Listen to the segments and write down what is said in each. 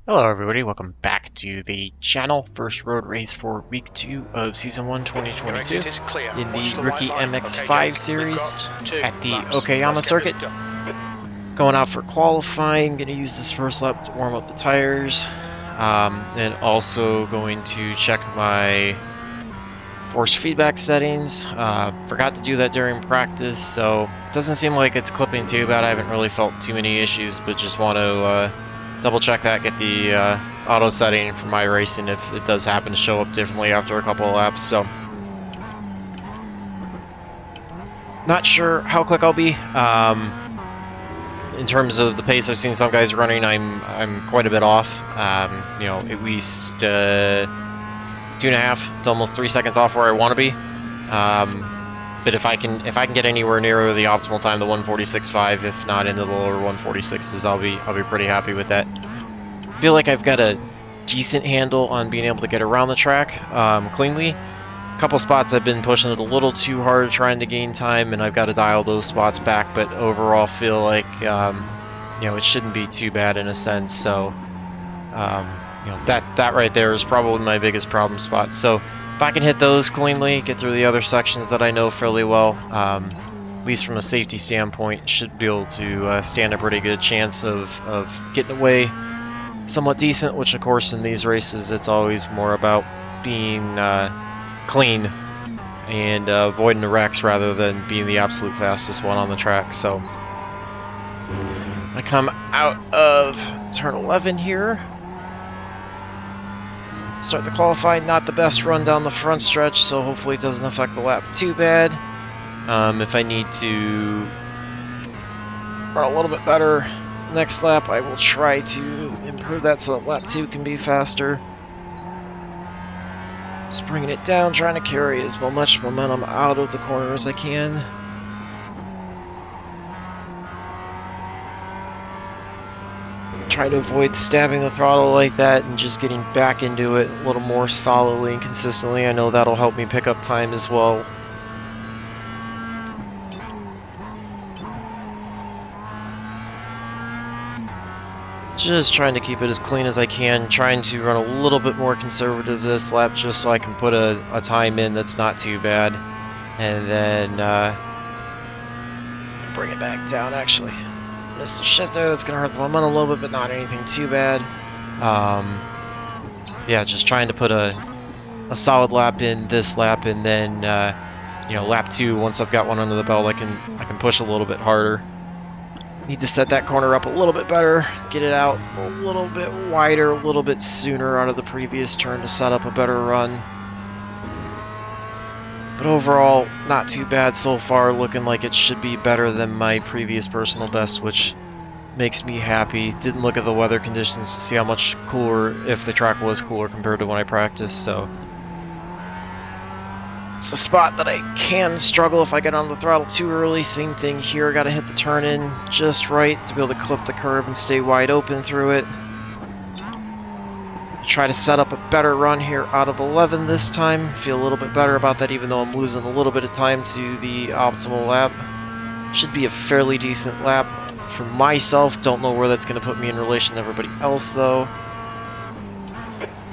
Hello everybody, welcome back to the channel. First road race for week 2 of season 1 Your 2022 exit is clear. in Watch the the white rookie line. Okay, Jake, MX-5 we've series got 2 at the laps. Let's Okayama get this circuit. done. Going out for qualifying, going to use this first lap to warm up the tires. And also going to check my force feedback settings. Forgot to do that during practice, so it doesn't seem like it's clipping too bad. I haven't really felt too many issues, but just want to double check that, get the auto setting for my racing if it does happen to show up differently after a couple of laps. So not sure how quick I'll be. In terms of the pace I've seen some guys running, I'm quite a bit off. You know, at least 2.5 to almost 3 seconds off where I want to be. But if I can get anywhere near the optimal time, the 146.5, if not into the lower 146s, I'll be pretty happy with that. I feel like I've got a decent handle on being able to get around the track cleanly. A couple spots I've been pushing it a little too hard trying to gain time, and I've got to dial those spots back. But overall, feel like you know, it shouldn't be too bad in a sense. So you know, that right there is probably my biggest problem spot. So if I can hit those cleanly, get through the other sections that I know fairly well, at least from a safety standpoint, should be able to stand a pretty good chance of getting away somewhat decent, which of course in these races it's always more about being clean and avoiding the wrecks rather than being the absolute fastest one on the track. So I come out of turn 11 here. Start the qualifying, not the best run down the front stretch, so hopefully it doesn't affect the lap too bad. If I need to run a little bit better next lap, I will try to improve that so that lap 2 can be faster. Just bringing it down, trying to carry as much momentum out of the corner as I can. Try to avoid stabbing the throttle like that and just getting back into it a little more solidly and consistently. I know that'll help me pick up time as well. Just trying to keep it as clean as I can, trying to run a little bit more conservative this lap just so I can put a time in that's not too bad. And then bring it back down actually. Missed the shift there, that's going to hurt the momentum a little bit, but not anything too bad. Yeah, just trying to put a solid lap in this lap, and then you know, lap 2, once I've got one under the belt, I can push a little bit harder. Need to set that corner up a little bit better, get it out a little bit wider, a little bit sooner out of the previous turn to set up a better run. But overall, not too bad so far, looking like it should be better than my previous personal best, which makes me happy. Didn't look at the weather conditions to see how much cooler, if the track was cooler compared to when I practiced, so it's a spot that I can struggle if I get on the throttle too early. Same thing here, gotta hit the turn in just right to be able to clip the curb and stay wide open through it. Try to set up a better run here out of 11 this time. Feel a little bit better about that, even though I'm losing a little bit of time to the optimal lap. Should be a fairly decent lap for myself. Don't know where that's going to put me in relation to everybody else, though.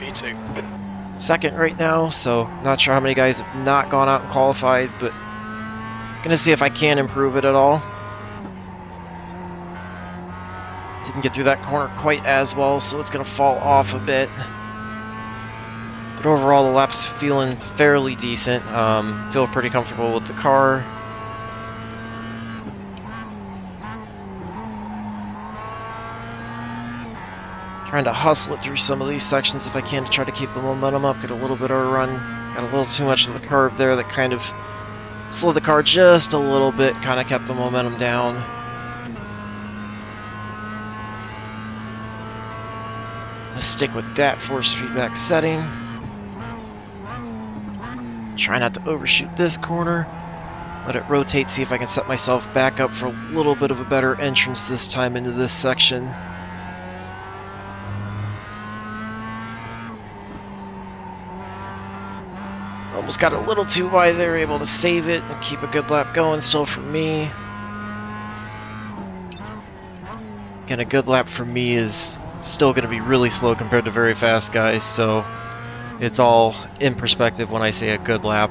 B2. Second right now, so not sure how many guys have not gone out and qualified, but going to see if I can improve it at all. Didn't get through that corner quite as well, so it's going to fall off a bit. But overall, the lap's feeling fairly decent. Feel pretty comfortable with the car. Trying to hustle it through some of these sections if I can to try to keep the momentum up, get a little bit of a run. Got a little too much of the curve there that kind of slowed the car just a little bit, kind of kept the momentum down. Stick with that force feedback setting. Try not to overshoot this corner. Let it rotate, see if I can set myself back up for a little bit of a better entrance this time into this section. Almost got a little too wide there, able to save it and keep a good lap going still for me. Again, a good lap for me is still going to be really slow compared to very fast guys, so it's all in perspective when I say a good lap.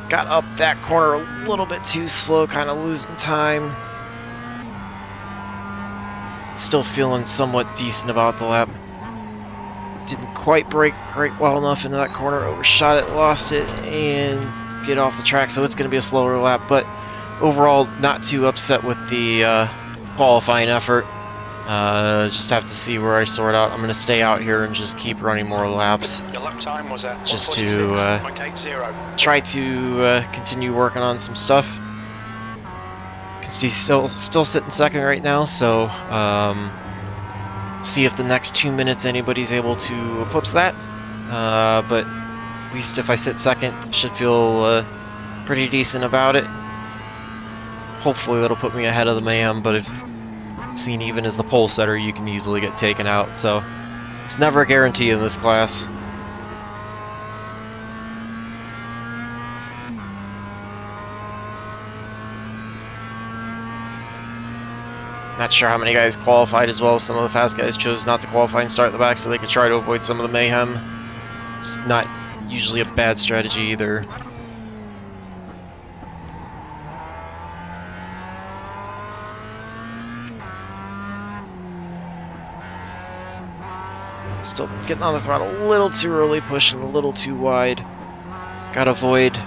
Got up that corner a little bit too slow, kind of losing time. Still feeling somewhat decent about the lap. Didn't quite brake well enough into that corner, overshot it, lost it, and get off the track, so it's going to be a slower lap, but overall not too upset with the qualifying effort. Just have to see where I sort out. I'm going to stay out here and just keep running more laps. Your lap time was at Just to try to continue working on some stuff. He's still sitting second right now, so see if the next 2 minutes anybody's able to eclipse that. But at least if I sit second, I should feel pretty decent about it. Hopefully that'll put me ahead of the Mayhem, but if seen even as the pole setter, you can easily get taken out, so it's never a guarantee in this class. Not sure how many guys qualified as well. Some of the fast guys chose not to qualify and start at the back so they could try to avoid some of the mayhem. It's not usually a bad strategy either. Still getting on the throttle a little too early, pushing a little too wide. Gotta avoid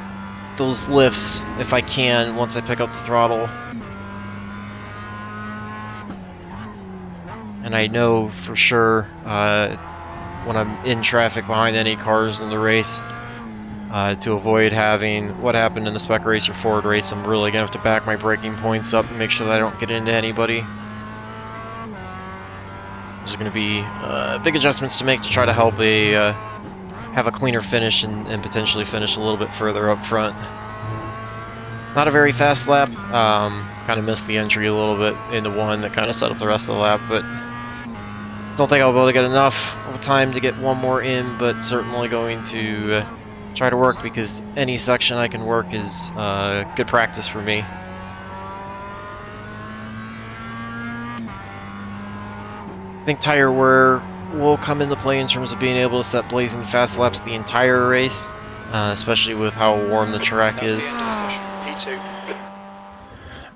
those lifts if I can once I pick up the throttle. And I know for sure when I'm in traffic behind any cars in the race, to avoid having what happened in the Spec Racer Ford race, I'm really gonna have to back my braking points up and make sure that I don't get into anybody. There's going to be big adjustments to make to try to help have a cleaner finish and potentially finish a little bit further up front. Not a very fast lap. Kind of missed the entry a little bit into one that kind of set up the rest of the lap, but don't think I'll be able to get enough of time to get one more in, but certainly going to try to work because any section I can work is good practice for me. I think tire wear will come into play in terms of being able to set blazing fast laps the entire race, especially with how warm the track is.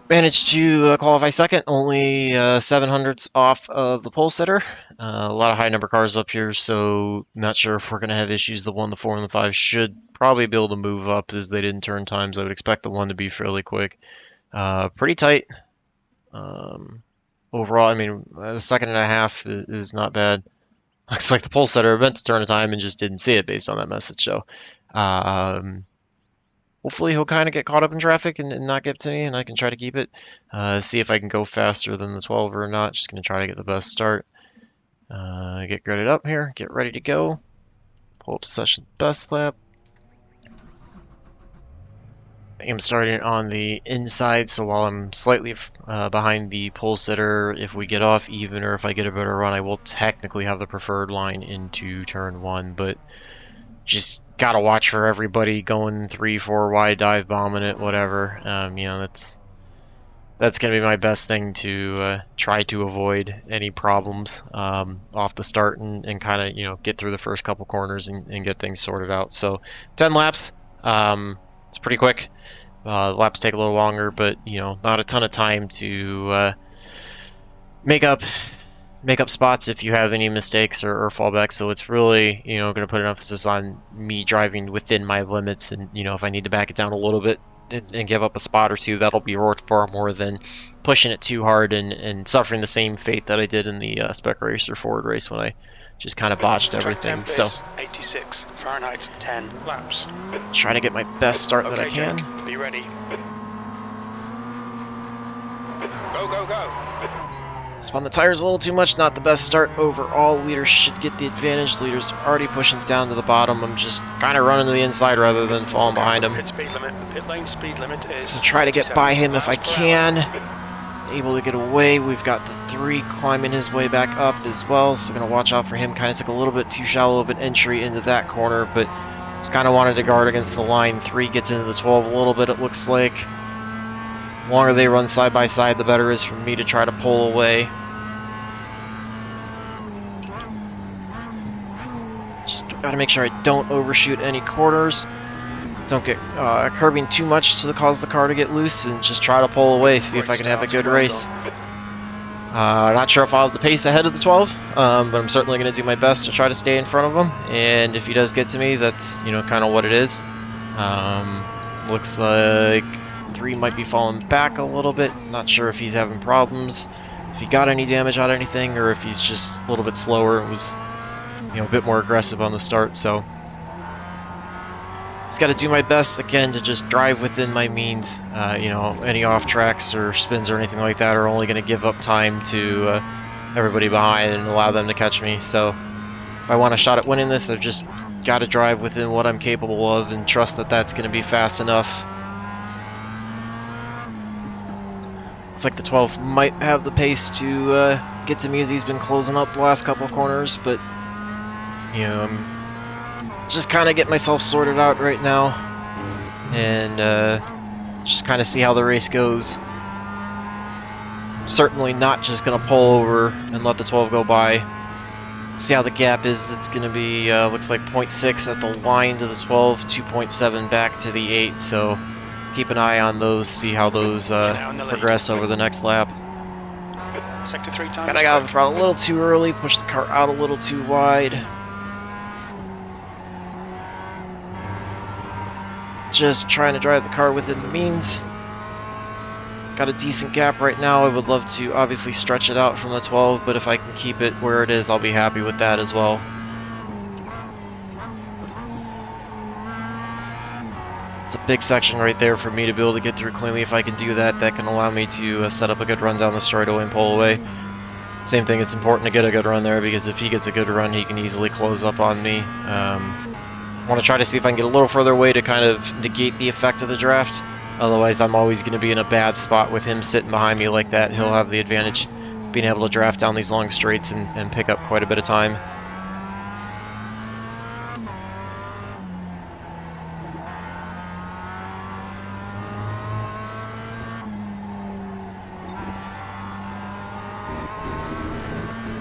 Managed to qualify second, only 700ths off of the pole sitter. A lot of high number cars up here, so not sure if we're going to have issues. The 1, the 4, and the 5 should probably be able to move up as they didn't turn times. I would expect the 1 to be fairly quick. Pretty tight. Overall, I mean, a second and a half is not bad. Looks like the pole setter meant to turn a time and just didn't see it based on that message. So, hopefully he'll kind of get caught up in traffic and not get to me, and I can try to keep it. See if I can go faster than the 12 or not. Just going to try to get the best start. Get gridded up here. Get ready to go. Pull up session best lap. I am starting on the inside, so while I'm slightly behind the pole sitter, if we get off even or if I get a better run, I will technically have the preferred line into turn 1, but just gotta watch for everybody going 3-4 wide, dive bombing it, whatever. You know, that's gonna be my best thing to try to avoid any problems off the start and kind of, you know, get through the first couple corners and get things sorted out. So 10 laps. It's pretty quick. Laps take a little longer, but you know, not a ton of time to make up spots if you have any mistakes or fallbacks. So it's really, you know, going to put an emphasis on me driving within my limits, and you know, if I need to back it down a little bit and give up a spot or two, that'll be worth far more than pushing it too hard and suffering the same fate that I did in the Spec Racer Ford race when I just kind of botched everything. So 86 Fahrenheit 10 laps. Trying to get my best start that I can. Jake, be ready. Go, go, go. Spun the tires a little too much, not the best start overall. Leaders should get the advantage. Leaders already pushing down to the bottom. I'm just kind of running to the inside rather than falling behind him. Pit lane speed limit is try to get by him if I can. Able to get away. We've got the 3 climbing his way back up as well, so gonna watch out for him. Kind of took a little bit too shallow of an entry into that corner, but just kind of wanted to guard against the line. 3 gets into the 12 a little bit, it looks like. The longer they run side by side, the better it is for me to try to pull away. Gotta make sure I don't overshoot any corners. Don't get curbing too much to cause the car to get loose, and just try to pull away, see if I can have a good race. Not sure if I'll have the pace ahead of the 12, but I'm certainly going to do my best to try to stay in front of him, and if he does get to me, that's, you know, kind of what it is. Looks like 3 might be falling back a little bit. Not sure if he's having problems, if he got any damage on anything, or if he's just a little bit slower. It was, you know, a bit more aggressive on the start, so just got to do my best, again, to just drive within my means. You know, any off tracks or spins or anything like that are only going to give up time to everybody behind and allow them to catch me. So if I want a shot at winning this, I've just got to drive within what I'm capable of and trust that that's going to be fast enough. Looks like the 12 might have the pace to get to me as he's been closing up the last couple of corners, but, you know, I'm just kind of get myself sorted out right now, and just kind of see how the race goes. Certainly not just going to pull over and let the 12 go by. See how the gap is. It's going to be, looks like 0.6 at the line to the 12, 2.7 back to the 8, so keep an eye on those, see how those progress over the next lap. Sector 3 time. Got out of the throttle a little too early, pushed the car out a little too wide. Just trying to drive the car within the means. Got a decent gap right now. I would love to obviously stretch it out from the 12, but if I can keep it where it is, I'll be happy with that as well. It's a big section right there for me to be able to get through cleanly. If I can do that, that can allow me to set up a good run down the straightaway and pull away. Same thing, it's important to get a good run there, because if he gets a good run, he can easily close up on me. I want to try to see if I can get a little further away to kind of negate the effect of the draft. Otherwise, I'm always going to be in a bad spot with him sitting behind me like that. He'll have the advantage being able to draft down these long straights and pick up quite a bit of time.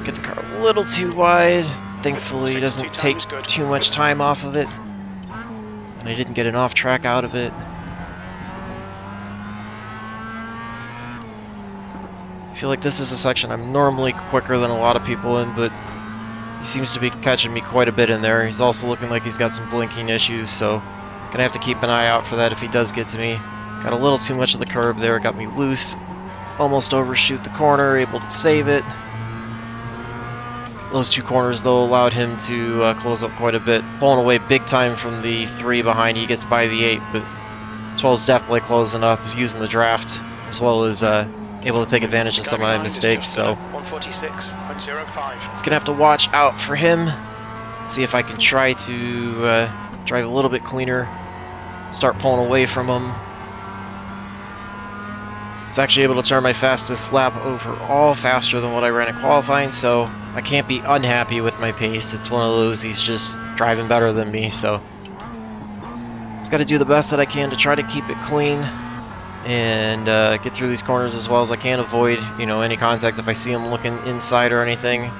Get the car a little too wide. Thankfully, it doesn't take too much time off of it, and I didn't get an off track out of it. I feel like this is a section I'm normally quicker than a lot of people in, but he seems to be catching me quite a bit in there. He's also looking like he's got some blinking issues, so gonna have to keep an eye out for that if he does get to me. Got a little too much of the curb there, got me loose. Almost overshoot the corner, able to save it. Those 2 corners, though, allowed him to close up quite a bit. Pulling away big time from the 3 behind. He gets by the 8, but 12's definitely closing up, using the draft, as well as able to take advantage of some of my mistakes. So 146.05. it's going to have to watch out for him. See if I can try to drive a little bit cleaner. Start pulling away from him. I was actually able to turn my fastest lap overall faster than what I ran in qualifying, so I can't be unhappy with my pace. It's one of those, he's just driving better than me, so just got to do the best that I can to try to keep it clean and get through these corners as well as I can. Avoid, you know, any contact if I see him looking inside or anything.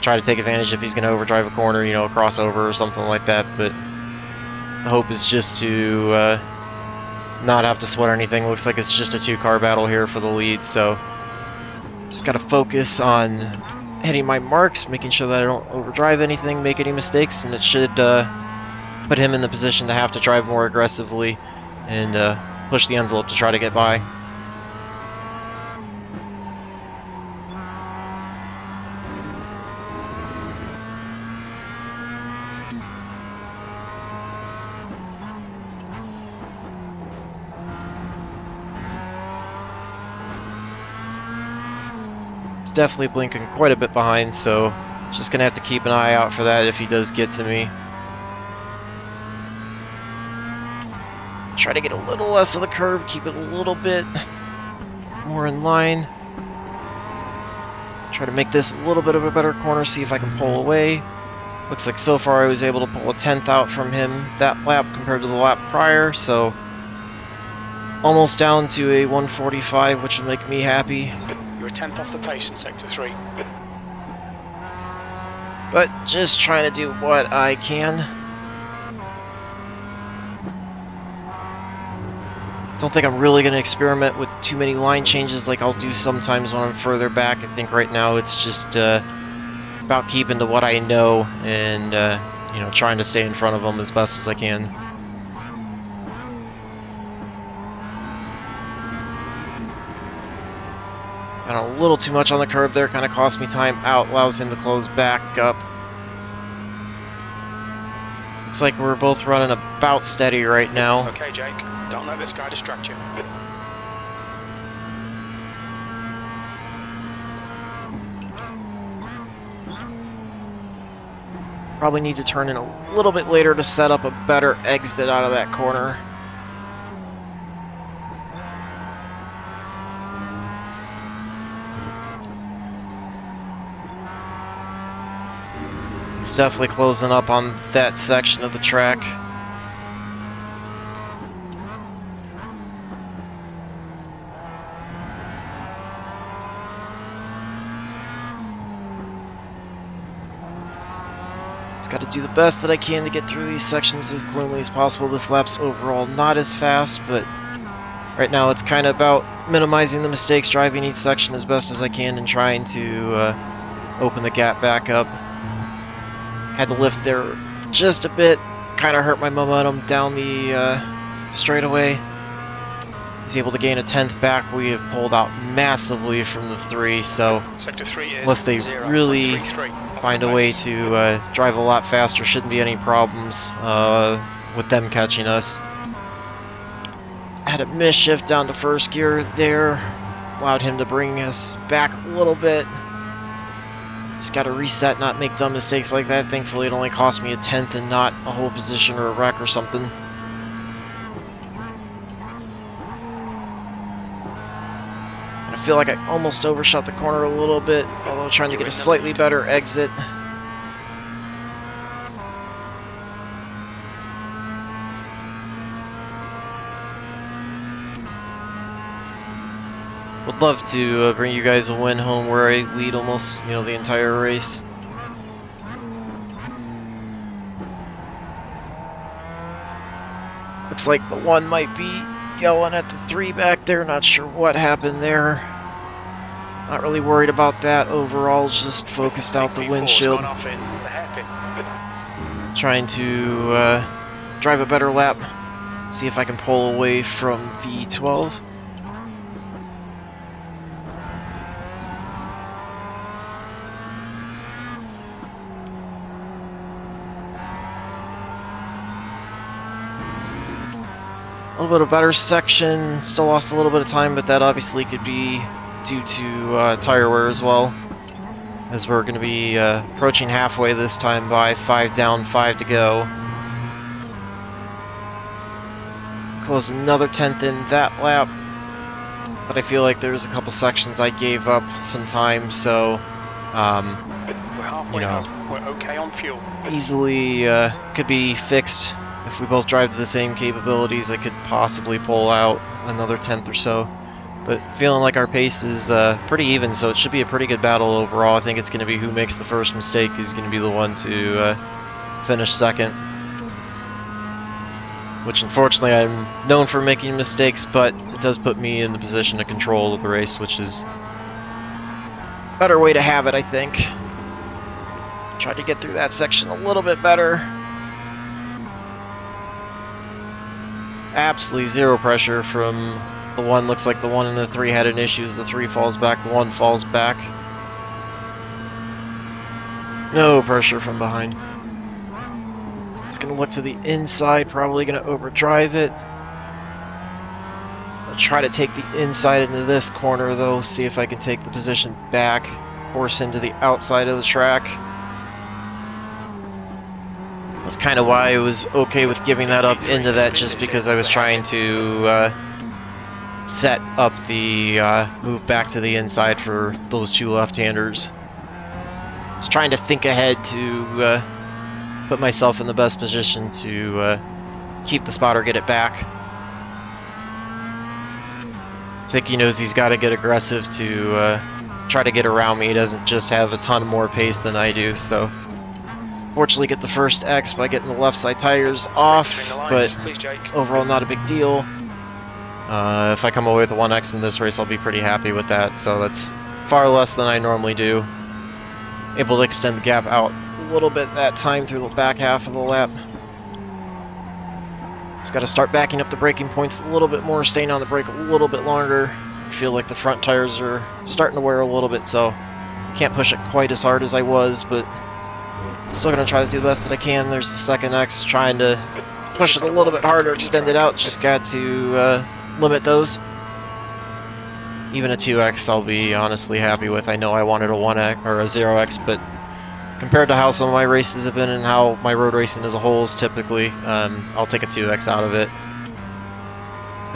Try to take advantage if he's going to overdrive a corner, you know, a crossover or something like that, but the hope is just to not have to sweat anything. Looks like it's just a 2-car battle here for the lead, so just got to focus on hitting my marks, making sure that I don't overdrive anything, make any mistakes, and it should put him in the position to have to drive more aggressively and push the envelope to try to get by. Definitely blinking quite a bit behind, so just gonna have to keep an eye out for that if he does get to me. Try to get a little less of the curb, keep it a little bit more in line. Try to make this a little bit of a better corner, see if I can pull away. Looks like so far I was able to pull a 10th out from him that lap compared to the lap prior, so almost down to a 145, which will make me happy. You're a 10th off the pace in Sector 3. Got But just trying to do what I can. Don't think I'm really going to experiment with too many line changes like I'll do sometimes when I'm further back. I think right now it's just about keeping to what I know and, you know, trying to stay in front of them as best as I can. Got a little too much on the curb there, kind of cost me time out, allows him to close back up. Looks like we're both running about steady right now. Okay, Jake. Don't let this guy distract you. Probably need to turn in a little bit later to set up a better exit out of that corner. He's definitely closing up on that section of the track. Just got to do the best that I can to get through these sections as cleanly as possible. This lap's overall not as fast, but right now it's kind of about minimizing the mistakes, driving each section as best as I can, and trying to open the gap back up. Had to lift there just a bit, kind of hurt my momentum down the straightaway. He's able to gain a 10th back. We have pulled out massively from the 3, so Sector 3 is unless they really find a way to drive a lot faster, shouldn't be any problems with them catching us. Had a misshift down to first gear there, allowed him to bring us back a little bit. Just got to reset, not make dumb mistakes like that. Thankfully, it only cost me a 10th and not a whole position or a wreck or something. I feel like I almost overshot the corner a little bit, although trying to get a slightly better exit. Would love to bring you guys a win home where I lead almost, you know, the entire race. Looks like the 1 might be yelling at the 3 back there. Not sure what happened there. Not really worried about that overall. Just focused out the windshield. Trying to drive a better lap. See if I can pull away from the 12. A little bit of better section, still lost a little bit of time, but that obviously could be due to tire wear as well, as we're going to be approaching halfway this time by 5 down, 5 to go. Closed another 10th in that lap, but I feel like there's a couple sections I gave up some time, so you know, we're okay on fuel. Easily could be fixed. If we both drive to the same capabilities, I could possibly pull out another 10th or so. But feeling like our pace is pretty even, so it should be a pretty good battle overall. I think it's going to be who makes the first mistake is going to be the one to finish second. Which unfortunately I'm known for making mistakes, but it does put me in the position to control the race, which is a better way to have it, I think. Tried to get through that section a little bit better. Absolutely zero pressure from the 1. Looks like the 1 and the 3 had an issue as the 3 falls back, the 1 falls back. No pressure from behind. It's going to look to the inside, probably going to overdrive it. I'll try to take the inside into this corner though, see if I can take the position back, force him to the outside of the track. That's kind of why I was okay with giving that up into that, just because I was trying to set up the move back to the inside for those 2 left-handers. I was trying to think ahead to put myself in the best position to keep the spot or get it back. I think he knows he's got to get aggressive to try to get around me. He doesn't just have a ton more pace than I do, so Fortunately, get the first X by getting the left side tires off, but Please, Jake. overall not a big deal. If I come away with a 1X in this race, I'll be pretty happy with that, so that's far less than I normally do. Able to extend the gap out a little bit that time through the back half of the lap. Just got to start backing up the braking points a little bit more, staying on the brake a little bit longer. I feel like the front tires are starting to wear a little bit, so can't push it quite as hard as I was, but still going to try to do the best that I can. There's the second X, trying to push it a little bit harder, extend it out. Just got to limit those. Even a 2X I'll be honestly happy with. I know I wanted a 1X or a 0X, but compared to how some of my races have been and how my road racing as a whole is typically, I'll take a 2X out of it.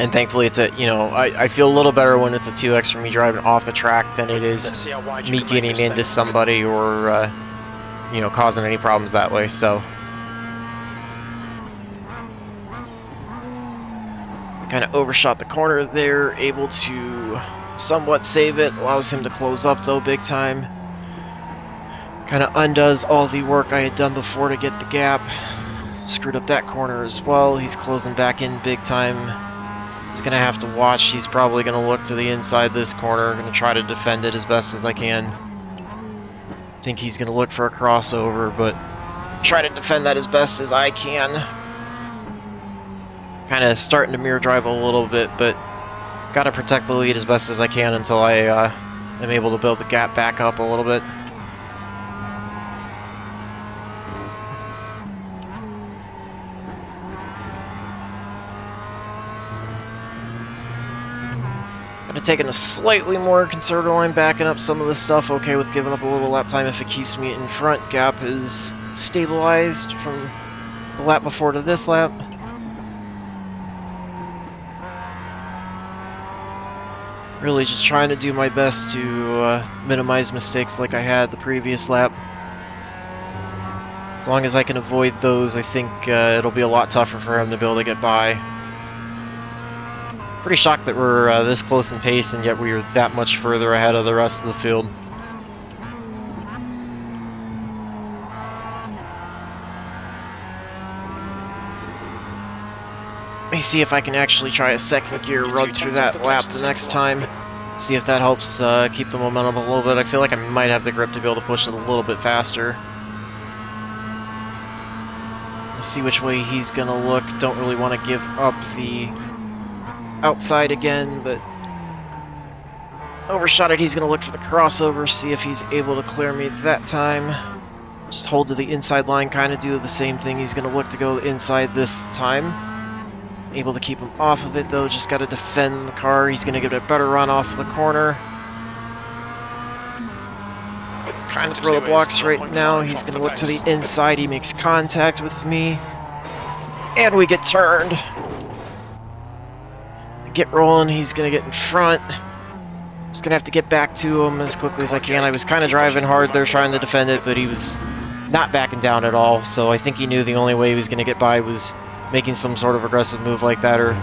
And thankfully it's a, you know, I feel a little better when it's a 2X for me driving off the track than it is me getting into somebody or, you know, causing any problems that way, so. Kind of overshot the corner there, able to somewhat save it. Allows him to close up though big time. Kind of undoes all the work I had done before to get the gap. Screwed up that corner as well. He's closing back in big time. He's going to have to watch. He's probably going to look to the inside this corner. Going to try to defend it as best as I can. I think he's going to look for a crossover, but try to defend that as best as I can. Kind of starting to mirror drive a little bit, but got to protect the lead as best as I can until I am able to build the gap back up a little bit. Taking a slightly more conservative line, backing up some of the stuff. Okay with giving up a little lap time if it keeps me in front. Gap is stabilized from the lap before to this lap. Really just trying to do my best to minimize mistakes like I had the previous lap. As long as I can avoid those, I think it'll be a lot tougher for him to be able to get by. Pretty shocked that we're this close in pace and yet we are that much further ahead of the rest of the field. Let me see if I can actually try a second gear run through that lap the next time. See if that helps keep the momentum a little bit. I feel like I might have the grip to be able to push it a little bit faster. Let's see which way he's gonna look. Don't really want to give up the outside again, but overshot it. He's going to look for the crossover, see if he's able to clear me that time. Just hold to the inside line, kind of do the same thing. He's going to look to go inside this time. Able to keep him off of it though, just got to defend the car. He's going to get a better run off the corner. Kind of throw the blocks right now. He's going to look to the inside. He makes contact with me. And we get turned. Get rolling, he's going to get in front. Just going to have to get back to him as quickly as I can. I was kind of driving hard there trying to defend it, but he was not backing down at all. So I think he knew the only way he was going to get by was making some sort of aggressive move like that or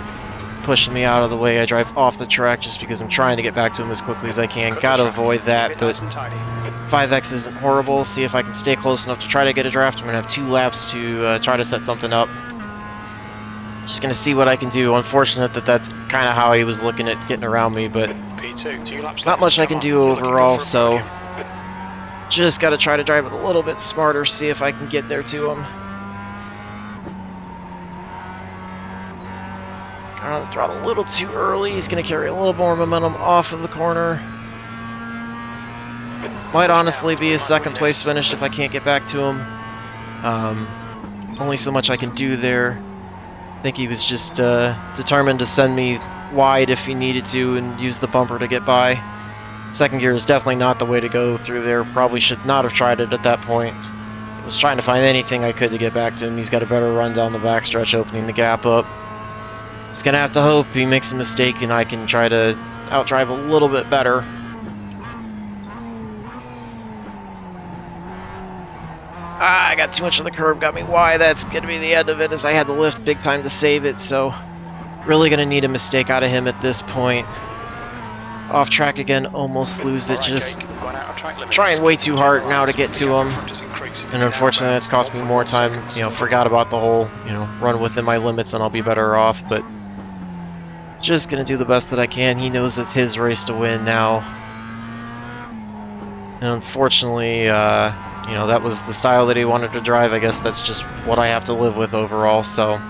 pushing me out of the way. I drive off the track just because I'm trying to get back to him as quickly as I can. Got to avoid that, but 5X isn't horrible. See if I can stay close enough to try to get a draft. I'm going to have 2 laps to try to set something up. Just going to see what I can do. Unfortunate that that's kind of how he was looking at getting around me, but not much I can do overall, so just got to try to drive it a little bit smarter, see if I can get there to him. Got on the throttle a little too early. He's going to carry a little more momentum off of the corner. Might honestly be a second place finish if I can't get back to him. Only so much I can do there. I think he was just determined to send me wide if he needed to and use the bumper to get by. Second gear is definitely not the way to go through there. Probably should not have tried it at that point. I was trying to find anything I could to get back to him. He's got a better run down the backstretch, opening the gap up. He's going to have to hope he makes a mistake and I can try to outdrive a little bit better. I got too much of the curb, got me wide. That's going to be the end of it, as I had to lift big time to save it, so really going to need a mistake out of him at this point. Off track again, almost lose it. Alright, Just Jake, we've gone out of track limits. trying way too Change hard the now to lines. get The to gap in him. front has increased. And It's now unfortunately, about that's cost me more 1.1 time. seconds. You know, forgot about the whole, run within my limits and I'll be better off. But just gonna do the best that I can. He knows it's his race to win now. And unfortunately, that was the style that he wanted to drive. I guess that's just what I have to live with overall. So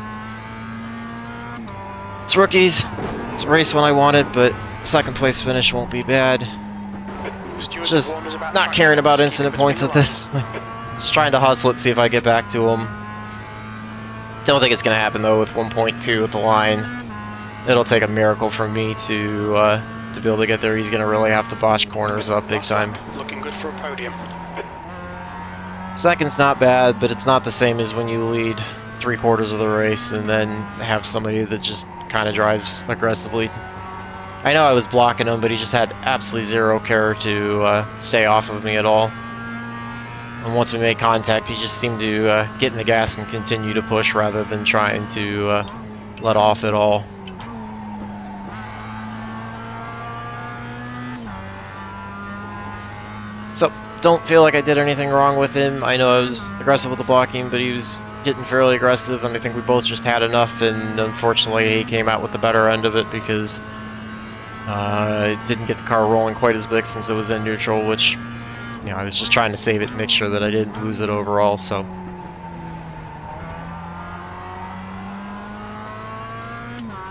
it's rookies. It's a race when I wanted, but second place finish won't be bad. Stewards Just have warned us about not track caring about limits. Keep incident it between points the at this. lines. Just trying to hustle it, see if I get back to him. Don't think it's gonna happen though with 1.2 at the line. It'll take a miracle from me to be able to get there. He's gonna really have to botch corners up big Last time. lap, looking good for a podium. Second's not bad, but it's not the same as when you lead 3/4 of the race and then have somebody that just kind of drives aggressively. I know I was blocking him, but he just had absolutely zero care to stay off of me at all. And once we made contact, he just seemed to get in the gas and continue to push rather than trying to let off at all. So, don't feel like I did anything wrong with him. I know I was aggressive with the blocking, but he was getting fairly aggressive, and I think we both just had enough, and unfortunately he came out with the better end of it because it didn't get the car rolling quite as big since it was in neutral, which, I was just trying to save it and make sure that I didn't lose it overall, so.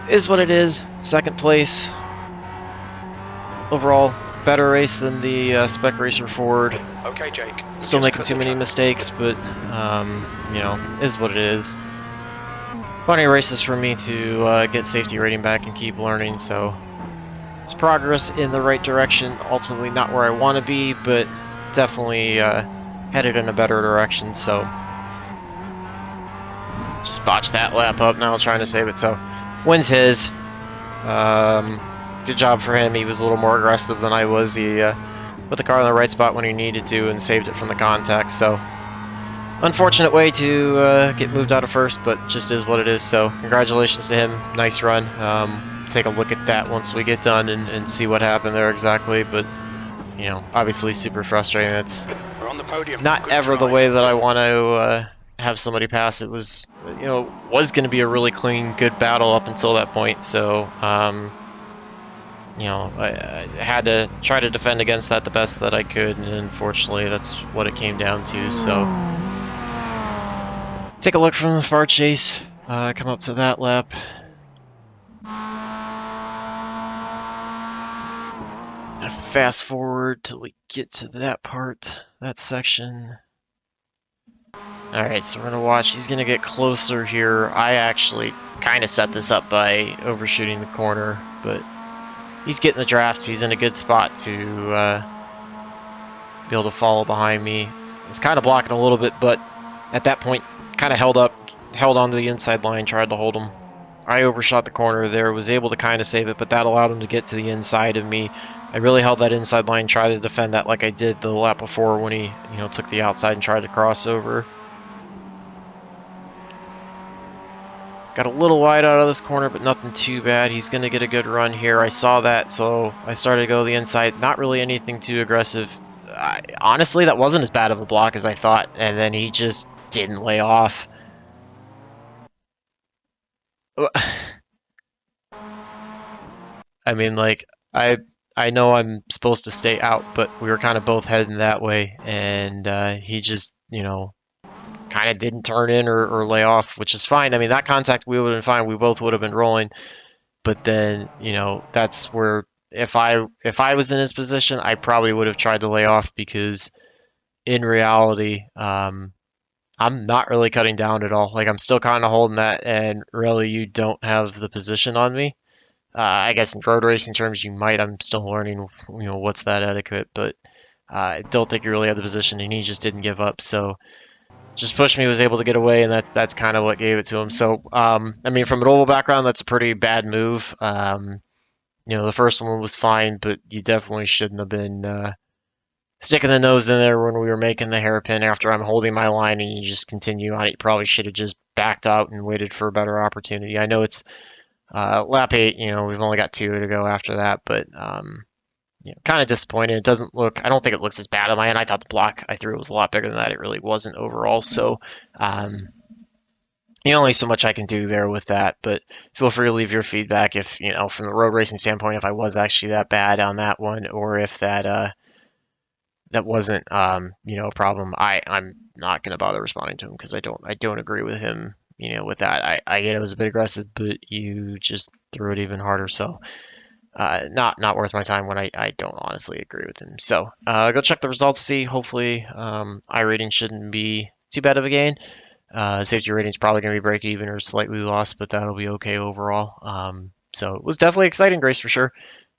Is what it is. Second place. Overall, better race than the Spec Racer Ford. Okay, Jake. Still making too many mistakes, but, is what it is. Plenty of races for me to get safety rating back and keep learning, so it's progress in the right direction. Ultimately not where I want to be, but definitely headed in a better direction, so just botched that lap up now trying to save it, so wins his. Good job for him. He was a little more aggressive than I was. He put the car in the right spot when he needed to and saved it from the contact, so unfortunate way to get moved out of first, but just is what it is, so congratulations to him. Nice run. Take a look at that once we get done and see what happened there exactly, but obviously super frustrating. It's We're on the podium. not Good ever the drive. way that I want to have somebody pass. It was was going to be a really clean, good battle up until that point, so I had to try to defend against that the best that I could, and unfortunately that's what it came down to. So take a look from the far chase, come up to that lap. Fast forward till we get to that part, that section. Alright, so we're going to watch. He's going to get closer here. I actually kind of set this up by overshooting the corner, but he's getting the draft. He's in a good spot to be able to follow behind me. He's kind of blocking a little bit, but at that point, kind of held onto the inside line, tried to hold him. I overshot the corner there, was able to kind of save it, but that allowed him to get to the inside of me. I really held that inside line, tried to defend that like I did the lap before when he, took the outside and tried to cross over. Got a little wide out of this corner, but nothing too bad. He's going to get a good run here. I saw that, so I started to go the inside. Not really anything too aggressive. Honestly, that wasn't as bad of a block as I thought, and then he just didn't lay off. I mean, like, I know I'm supposed to stay out, but we were kind of both heading that way, and he just, kind of didn't turn in or lay off, which is fine. I mean, that contact, we would have been fine. We both would have been rolling, but then, that's where if I was in his position, I probably would have tried to lay off because in reality, I'm not really cutting down at all. Like, I'm still kind of holding that, and really, you don't have the position on me. I guess in road racing terms, you might. I'm still learning, what's that etiquette, but I don't think you really had the position, and he just didn't give up. So just pushed me, was able to get away, and that's kind of what gave it to him. So, I mean, from an oval background, that's a pretty bad move. The first one was fine, but you definitely shouldn't have been sticking the nose in there when we were making the hairpin after I'm holding my line and you just continue on it. You probably should have just backed out and waited for a better opportunity. I know it's lap 8, we've only got 2 to go after that, but kind of disappointed. It doesn't look. I don't think it looks as bad on my end. I thought the block I threw was a lot bigger than that. It really wasn't overall. So, only so much I can do there with that. But feel free to leave your feedback if from the road racing standpoint, if I was actually that bad on that one, or if that wasn't a problem. I'm not gonna bother responding to him because I don't agree with him. With that, I get it was a bit aggressive, but you just threw it even harder. So not worth my time when I don't honestly agree with him. So go check the results, see. Hopefully, iRating shouldn't be too bad of a gain. Safety rating's probably going to be break even or slightly lost, but that'll be okay overall. So it was definitely exciting, Grace, for sure.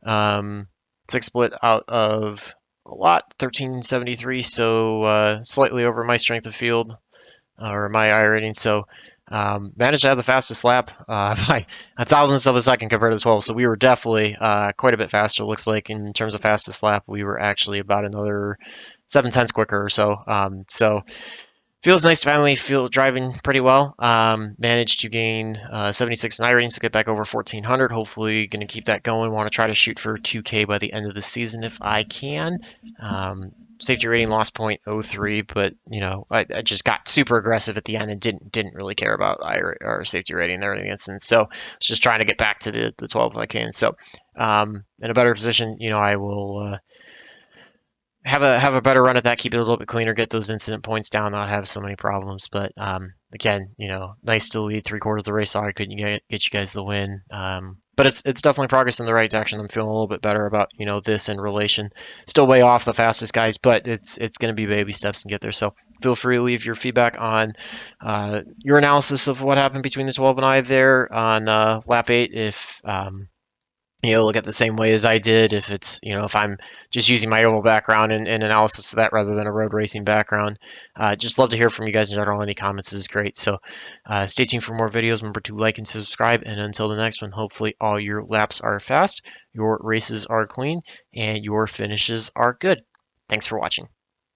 6 split out of a lot, 1373, so slightly over my strength of field or my I rating. So managed to have the fastest lap by a thousandth of a second compared to 12. So we were definitely quite a bit faster. Looks like in terms of fastest lap, we were actually about another 7/10 quicker or so. So feels nice to finally feel driving pretty well. Managed to gain 76 in I rating, so get back over 1400. Hopefully, going to keep that going. Want to try to shoot for 2K by the end of the season if I can. Safety rating lost 0.03, but I just got super aggressive at the end and didn't really care about or safety rating there in the instance. So I was just trying to get back to the 12 if I can. So in a better position, I will. Have a better run at that, keep it a little bit cleaner, get those incident points down, not have so many problems. But again, nice to lead 3/4 of the race. Sorry I couldn't get you guys the win. But it's definitely progress in the right direction. I'm feeling a little bit better about this in relation. Still way off the fastest guys, but it's going to be baby steps and get there. So feel free to leave your feedback on your analysis of what happened between the 12 and I there on lap 8. If look at the same way as I did. If it's, if I'm just using my oval background and analysis of that rather than a road racing background. Just love to hear from you guys in general. Any comments is great. So stay tuned for more videos. Remember to like and subscribe. And until the next one, hopefully all your laps are fast, your races are clean, and your finishes are good. Thanks for watching.